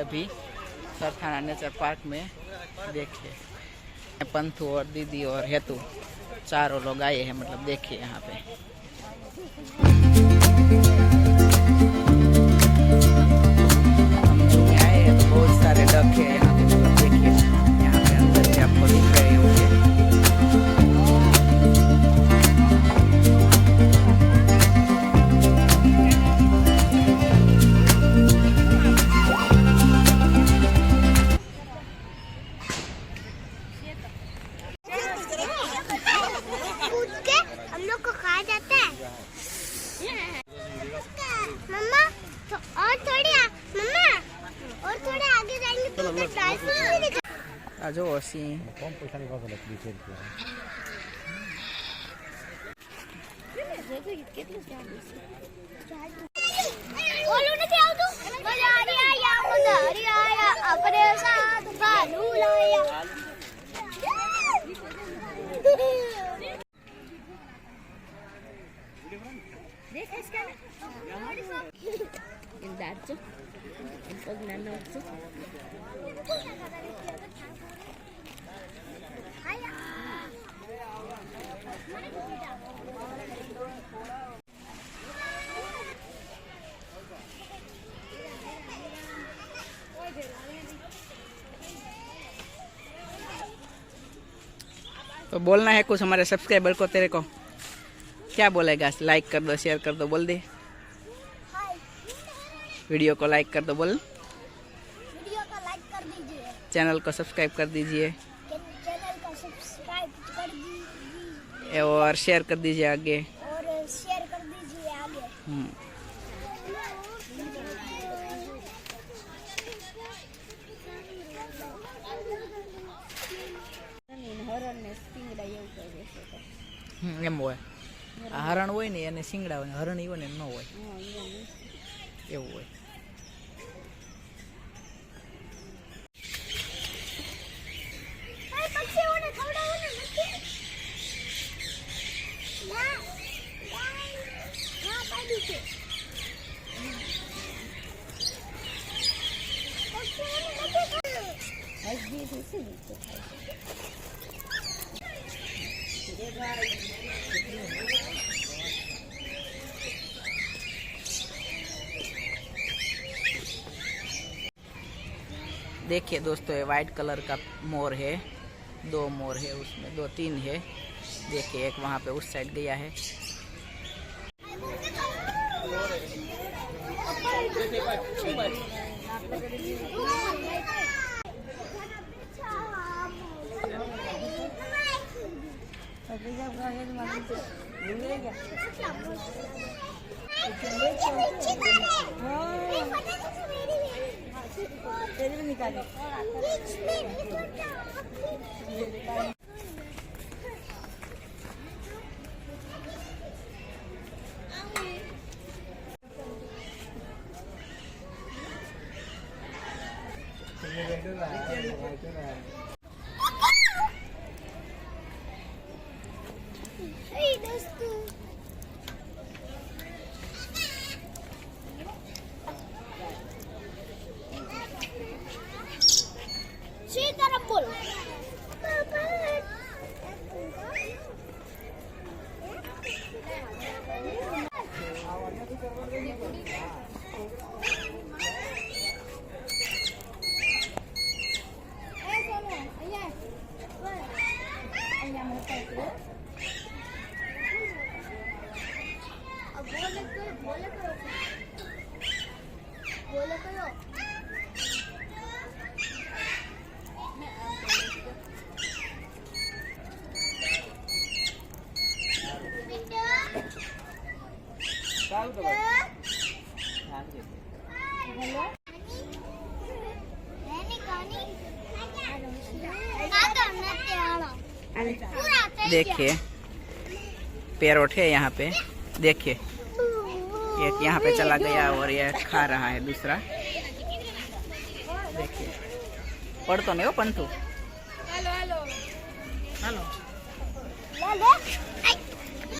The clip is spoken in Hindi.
अभी सरथाना नेचर पार्क में। देखिए पंथू और दीदी और हेतु चारों लोग आए हैं, मतलब देखिए यहाँ पे। हम जो आए हैं तो बहुत सारे डक है यहाँ पे, मतलब देखिए यहाँ पे अंदर से आपको दिख रहे होंगे। जो असी तो बोलना है कुछ हमारे सब्सक्राइबर को, तेरे को क्या बोलेगा? लाइक कर दो, शेयर कर दो, बोल दे। वीडियो को लाइक कर दो, बोल। वीडियो को लाइक कर दीजिए, चैनल को सब्सक्राइब कर दीजिए, चैनल को सब्सक्राइब कर दीजिए और शेयर कर दीजिए आगे, और शेयर कर दीजिए आगे। એમ હોય હરણ હોય ને એને શિંગડા હોય, હરણ હોય ને ન હોય, એવું હોય। देखिए दोस्तों, ये वाइट कलर का मोर है, 2 मोर है उसमें, 2-3 है। देखिए एक वहाँ पे उस साइड गया है। देखिए पैरोट है यहाँ पे, देखिए एक यहाँ पे चला गया और ये खा रहा है दूसरा। देखिए पढ़ तो नहीं हो पंतु। Hello hello hello.